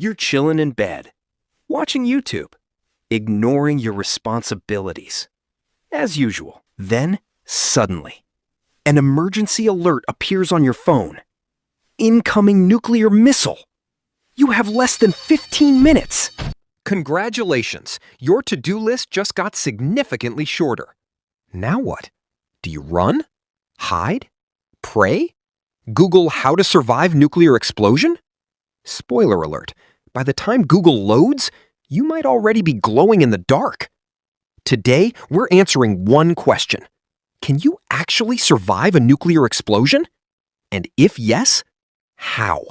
You're chilling in bed, watching YouTube, ignoring your responsibilities. As usual. Then, suddenly, an emergency alert appears on your phone. Incoming nuclear missile. You have less than 15 minutes. Congratulations, your to-do list just got significantly shorter. Now what? Do you run? Hide? Pray? Google how to survive nuclear explosion? Spoiler alert, by the time Google loads, you might already be glowing in the dark. Today, we're answering one question. Can you actually survive a nuclear explosion? And if yes, how?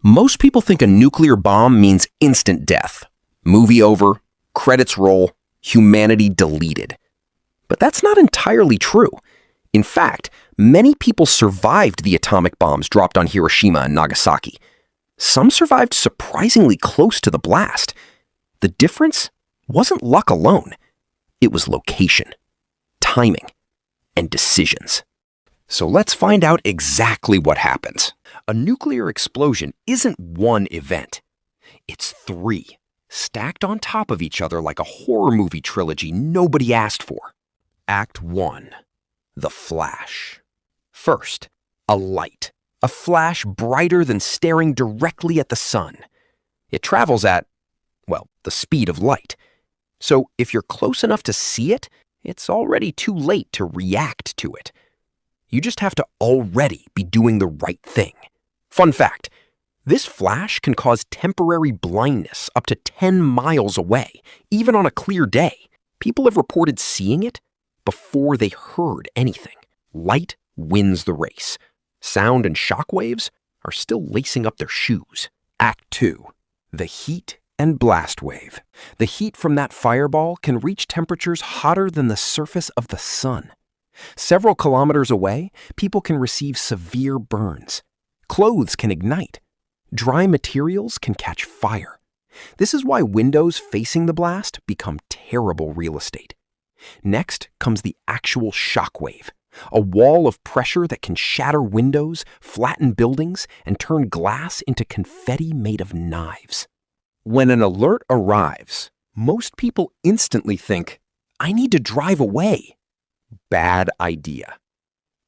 Most people think a nuclear bomb means instant death. Movie over, credits roll, humanity deleted. But that's not entirely true. In fact, many people survived the atomic bombs dropped on Hiroshima and Nagasaki. Some survived surprisingly close to the blast. The difference wasn't luck alone. It was location, timing, and decisions. So let's find out exactly what happens. A nuclear explosion isn't one event. It's three, stacked on top of each other like a horror movie trilogy nobody asked for. Act 1. The flash. First, a light. A flash brighter than staring directly at the sun. It travels at, well, the speed of light. So if you're close enough to see it, it's already too late to react to it. You just have to already be doing the right thing. Fun fact, this flash can cause temporary blindness up to 10 miles away, even on a clear day. People have reported seeing it before they heard anything. Light wins the race. Sound and shock waves are still lacing up their shoes. Act 2. The heat and blast wave. The heat from that fireball can reach temperatures hotter than the surface of the sun. Several kilometers away, people can receive severe burns. Clothes can ignite. Dry materials can catch fire. This is why windows facing the blast become terrible real estate. Next comes the actual shock wave, a wall of pressure that can shatter windows, flatten buildings, and turn glass into confetti made of knives. When an alert arrives, most people instantly think, I need to drive away. Bad idea.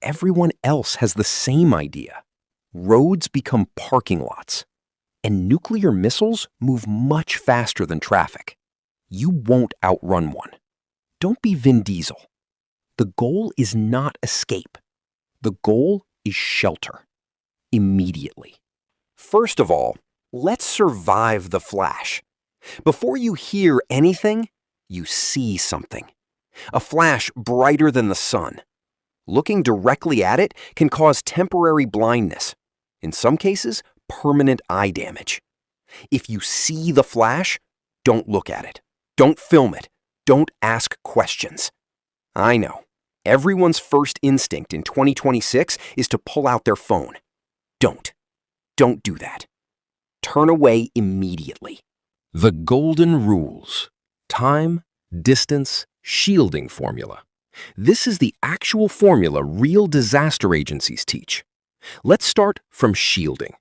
Everyone else has the same idea. Roads become parking lots, and nuclear missiles move much faster than traffic. You won't outrun one. Don't be Vin Diesel. The goal is not escape. The goal is shelter. Immediately. First of all, let's survive the flash. Before you hear anything, you see something. A flash brighter than the sun. Looking directly at it can cause temporary blindness. In some cases, permanent eye damage. If you see the flash, don't look at it. Don't film it. Don't ask questions. I know. Everyone's first instinct in 2026 is to pull out their phone. Don't. Don't do that. Turn away immediately. The golden rules. Time, distance, shielding formula. This is the actual formula real disaster agencies teach. Let's start from shielding.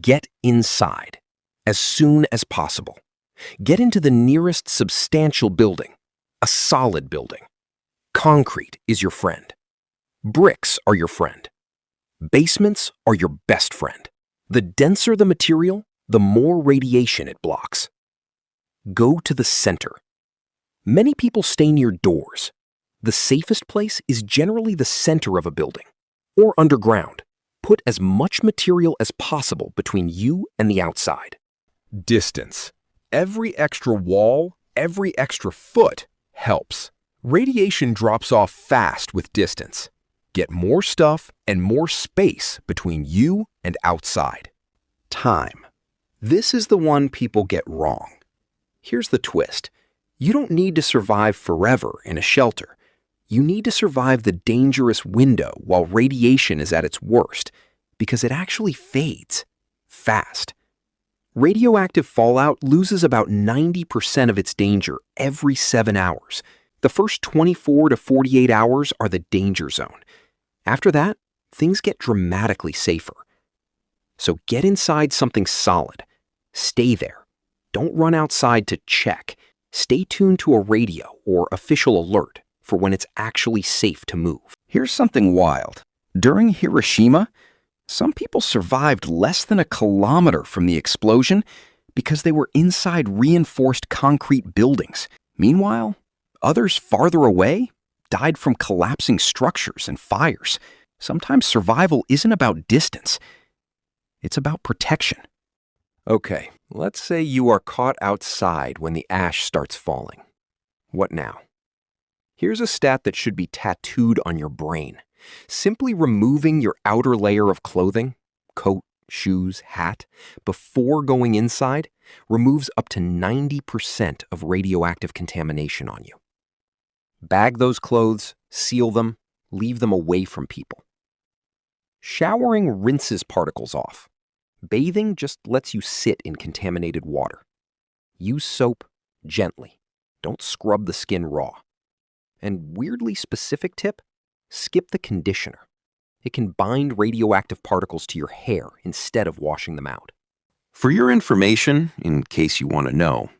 Get inside as soon as possible. Get into the nearest substantial building, a solid building. Concrete is your friend. Bricks are your friend. Basements are your best friend. The denser the material, the more radiation it blocks. Go to the center. Many people stay near doors. The safest place is generally the center of a building or underground. Put as much material as possible between you and the outside. Distance. Every extra wall, every extra foot helps. Radiation drops off fast with distance. Get more stuff and more space between you and outside. Time. This is the one people get wrong. Here's the twist. You don't need to survive forever in a shelter. You need to survive the dangerous window while radiation is at its worst, because it actually fades fast. Radioactive fallout loses about 90% of its danger every 7 hours. The first 24 to 48 hours are the danger zone. After that, things get dramatically safer. So get inside something solid. Stay there. Don't run outside to check. Stay tuned to a radio or official alert for when it's actually safe to move. Here's something wild. During Hiroshima, some people survived less than a kilometer from the explosion because they were inside reinforced concrete buildings. Meanwhile, others farther away died from collapsing structures and fires. Sometimes survival isn't about distance. It's about protection. Okay, let's say you are caught outside when the ash starts falling. What now? Here's a stat that should be tattooed on your brain. Simply removing your outer layer of clothing, coat, shoes, hat, before going inside removes up to 90% of radioactive contamination on you. Bag those clothes, seal them, leave them away from people. Showering rinses particles off. Bathing just lets you sit in contaminated water. Use soap gently. Don't scrub the skin raw. And weirdly specific tip, skip the conditioner. It can bind radioactive particles to your hair instead of washing them out. For your information, in case you want to know,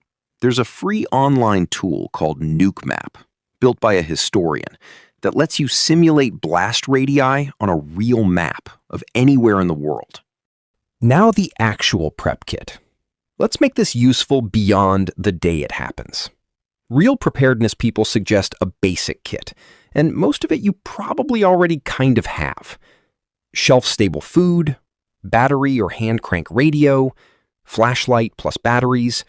there's a free online tool called NukeMap, built by a historian, that lets you simulate blast radii on a real map of anywhere in the world. Now the actual prep kit. Let's make this useful beyond the day it happens. Real preparedness people suggest a basic kit, and most of it you probably already kind of have. Shelf-stable food, battery or hand crank radio, flashlight plus batteries,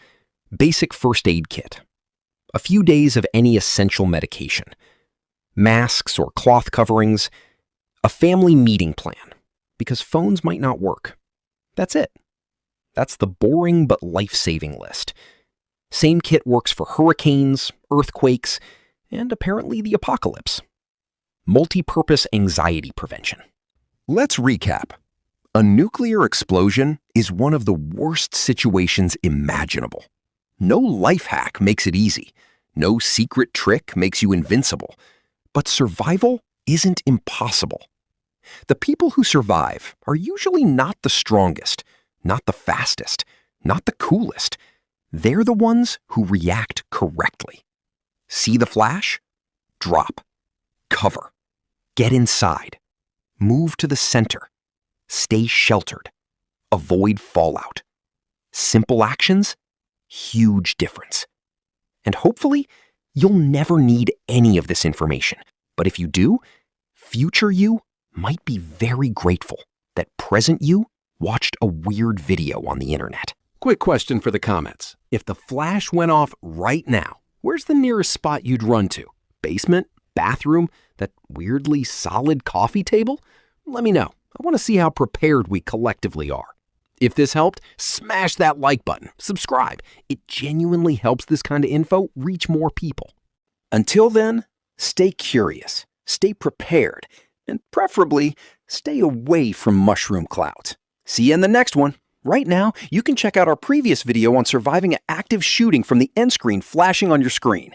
basic first aid kit, a few days of any essential medication, masks or cloth coverings, a family meeting plan, because phones might not work. That's it. That's the boring but life-saving list. Same kit works for hurricanes, earthquakes, and apparently the apocalypse. Multi-purpose anxiety prevention. Let's recap. A nuclear explosion is one of the worst situations imaginable. No life hack makes it easy. No secret trick makes you invincible. But survival isn't impossible. The people who survive are usually not the strongest, not the fastest, not the coolest. They're the ones who react correctly. See the flash? Drop. Cover. Get inside. Move to the center. Stay sheltered. Avoid fallout. Simple actions, huge difference. And hopefully, you'll never need any of this information. But if you do, future you might be very grateful that present you watched a weird video on the internet. Quick question for the comments. If the flash went off right now, where's the nearest spot you'd run to? Basement? Bathroom? That weirdly solid coffee table? Let me know. I want to see how prepared we collectively are. If this helped, smash that like button. Subscribe. It genuinely helps this kind of info reach more people. Until then, stay curious, stay prepared, and preferably stay away from mushroom clouds. See you in the next one. Right now, you can check out our previous video on surviving an active shooting from the end screen flashing on your screen.